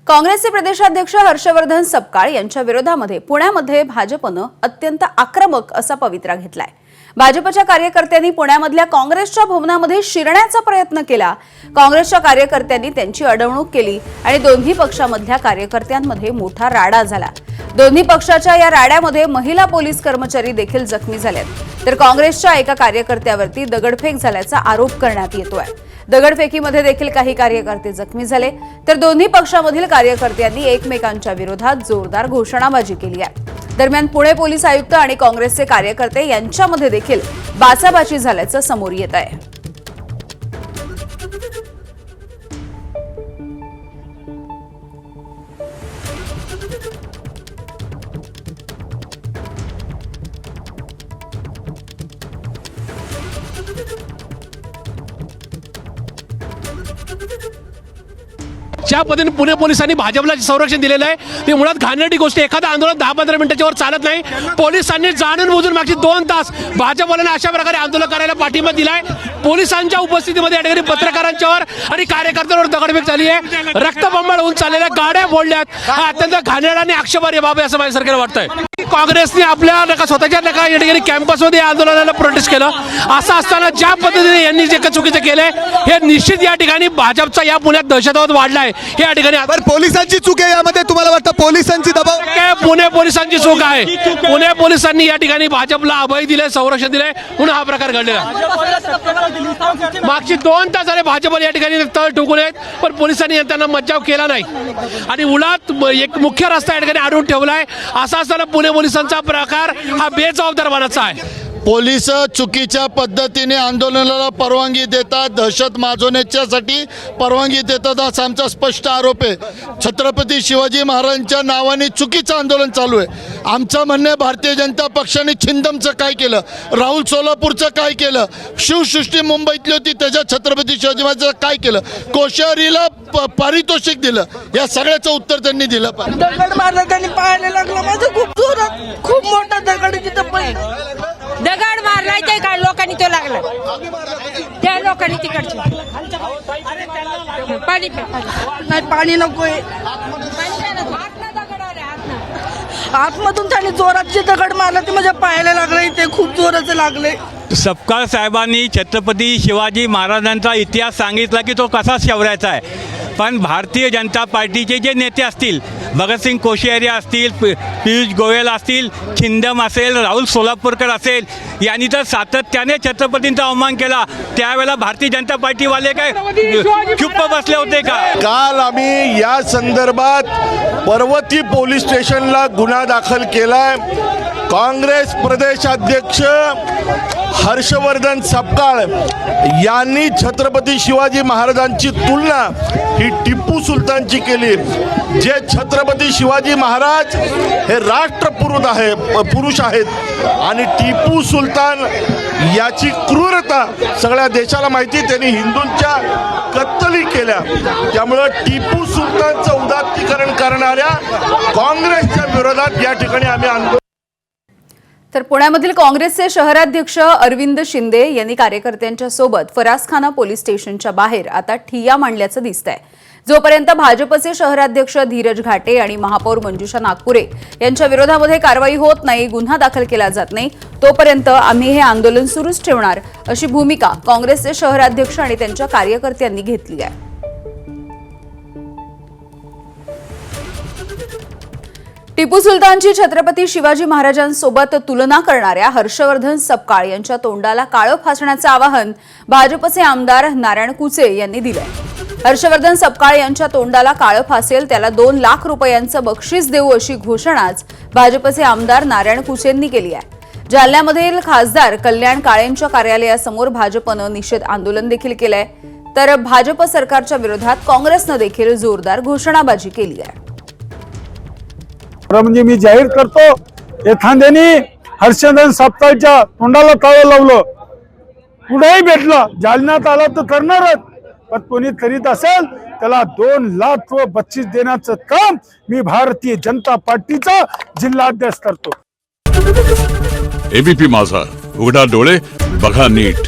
काँग्रेसचे प्रदेशाध्यक्ष हर्षवर्धन सपकाळ यांच्या विरोधामध्ये पुण्यामध्ये भाजपनं अत्यंत आक्रमक असा पवित्रा घेतलाय। भाजपच्या कार्यकर्त्यांनी पुण्यामधल्या काँग्रेसच्या भवनामध्ये शिरण्याचा प्रयत्न केला। काँग्रेसच्या कार्यकर्त्यांनी त्यांची अडवणूक केली आणि दोन्ही पक्षांमधल्या कार्यकर्त्यांमध्ये मोठा राडा झाला। दोन्ही पक्षाच्या या राड्यामध्ये महिला पोलीस कर्मचारी देखील जखमी झालेत, तर काँग्रेसच्या एका कार्यकर्त्यावरती दगडफेक झाल्याचा आरोप करण्यात येतोय। दगडफेकीमध्ये देखील काही कार्यकर्ते जखमी झाले, तर दोन्ही पक्षामधील कार्यकर्त्यांनी एकमेकांच्या विरोधात जोरदार घोषणाबाजी केली आहे। दरम्यान पुणे पोलीस आयुक्त आणि काँग्रेसचे कार्यकर्ते यांच्यामध्ये देखील बाचाबाची झाल्याचं समोर येत आहे। ज्या पद्धतीने पुणे पोलिसांनी भाजपला संरक्षण दिलेलं आहे ते मुळात घाणेरडी गोष्ट। एखादं आंदोलन 10-15 मिनिटाच्या वर चालत नाही। पोलिसांनी जाणून बुजून मागची 2 तास भाजपवाल्यांना अशा प्रकारे आंदोलन करायला पाठिंबा दिलाय। पोलिसांच्या उपस्थितीमध्ये या ठिकाणी पत्रकारांच्यावर आणि कार्यकर्त्यांवर दगडफेक झाली आहे, रक्तबंबाळ होऊन चाललेल्या गाड्या फोडल्यात। हा अत्यंत घाणेरडा आणि आक्षेपार्ह बाब आहे असं माझ्या सरकारला वाटतंय। काँग्रेसने आपल्या स्वतःच्या या ठिकाणी कॅम्पसमध्ये आंदोलनाला प्रोटेस्ट केलं। असं असताना ज्या पद्धतीने यांनी जे चुकीचं केलंय हे निश्चित या ठिकाणी भाजपचा या पुण्यात दहशतवाद वाढलाय। हे या ठिकाणी पोलिसांची चूक आहे यामध्ये, तुम्हाला वाटतं पोलिसांची दबाव? पुणे पोलिसांची चूक आहे। पुणे पोलिसांनी या ठिकाणी भाजपला अभय दिले, संरक्षण दिले, म्हणून हा प्रकार घडलेला। मागची 2 तास झाले भाजपला या ठिकाणी तळ ठोकून आहेत, पण पोलिसांनी त्यांना मज्जाव केला नाही आणि उलट एक मुख्य रस्ता या ठिकाणी अडवून ठेवलाय। असा असताना पुणे पोलिसांचा प्रकार हा बेजबाबदारपणाचा आहे। पोलिस चुकीच्या पद्धतीने आंदोलनाला परवानगी देतात, दहशत माजवण्यासाठी परवानगी देतात असा आमचा स्पष्ट आरोप आहे। छत्रपती शिवाजी महाराजांच्या नावाने चुकीचं आंदोलन चालू आहे। आमचं म्हणणं भारतीय जनता पक्षाने छिंदमचं काय केलं, राहुल सोलापूरचं काय केलं, शिवसृष्टी मुंबईतली होती त्याच्या छत्रपती शिवाजी महाराजांचं काय केलं, कोश्यारीला पारितोषिक दिलं, या सगळ्याचं उत्तर त्यांनी दिलं पाहिजे। दगड मारला त्यांनी, पाहायला लागलं माझं खूप जोरात, खूप मोठा दगड तिथं पडला। दगड मारलाय ते काय लोकांनी तो लागला, त्या लोकांनी तिकडचे पाणी नाही, पाणी नकोय। आतमधून त्यांनी जोरात जे दगड मारला ते माझ्या पायाला लागले, ते खूप जोराचं लागले। सपकाळ साहेबांनी छत्रपती शिवाजी महाराजांचा इतिहास सांगितला की तो कसा शौर्याचा आहे, पण भारतीय जनता पार्टीचे जे नेते असतील, भगतसिंग कोश्यारी असतील, पियुष गोयल असतील, छिंदम असेल, राहुल सोलापूरकर असेल, यांनी तर सातत्याने छत्रपतींचा अवमान केला। त्यावेळेला भारतीय जनता पार्टीवाले काय चुप्प बसले होते का? काल आम्ही या संदर्भात पर्वती पोलीस स्टेशनला गुन्हा दाखल केलाय। काँग्रेस प्रदेशाध्यक्ष हर्षवर्धन सपकाळ यांनी छत्रपती शिवाजी महाराजांची तुलना ही टिपू सुलतानची केली। जे छत्रपती शिवाजी महाराज हे पुरुष आहेत आणि टिपू सुलतान याची क्रूरता सगळ्या देशाला माहिती, त्यांनी हिंदूंच्या कत्तली केल्या। त्यामुळे टिपू सुलतानचं उदात्तीकरण करणाऱ्या काँग्रेसच्या विरोधात या ठिकाणी आम्ही आंदोलन। तर पुण्यामधील काँग्रेसचे शहराध्यक्ष अरविंद शिंदे यांनी कार्यकर्त्यांच्या सोबत फरासखाना पोलीस स्टेशनच्या बाहेर आता ठिय्या मांडल्याचं दिसतंय। जोपर्यंत भाजपचे शहराध्यक्ष धीरज घाटे आणि महापौर मंजुषा नागपुरे यांच्या विरोधामध्ये कारवाई होत नाही, गुन्हा दाखल केला जात नाही, तोपर्यंत आम्ही हे आंदोलन सुरूच ठेवणार अशी भूमिका काँग्रेसचे शहराध्यक्ष आणि त्यांच्या कार्यकर्त्यांनी घेतली आहे। टिपू सुलतानची छत्रपती शिवाजी महाराजांसोबत तुलना करणाऱ्या हर्षवर्धन सपकाळ यांच्या तोंडाला काळं फासण्याचं आवाहन भाजपचे आमदार नारायण कुचे यांनी दिलंय। हर्षवर्धन सपकाळ यांच्या तोंडाला काळं फासेल त्याला 2 लाख रुपयांचं बक्षीस देऊ अशी घोषणाच भाजपचे आमदार नारायण कुचेंनी केली आहे। जालन्यामधील खासदार कल्याण काळेंच्या कार्यालयासमोर भाजपनं निषेध आंदोलन देखील केलंय, तर भाजप सरकारच्या विरोधात काँग्रेसनं देखील जोरदार घोषणाबाजी केली आहे। म्हणजे मी जाहीर करतो, एखाद्याने हर्षवर्धन सपकाळच्या तोंडाला काळं लावलं, कुठेही भेटलं, जालन्यात आला तर करणारच, पण कोणी करीत असेल त्याला 2 लाख बक्षीस देण्याचं काम मी भारतीय जनता पार्टीचा जिल्हाध्यक्ष करतो। एबीपी माझा, उघडा डोळे बघा नीट।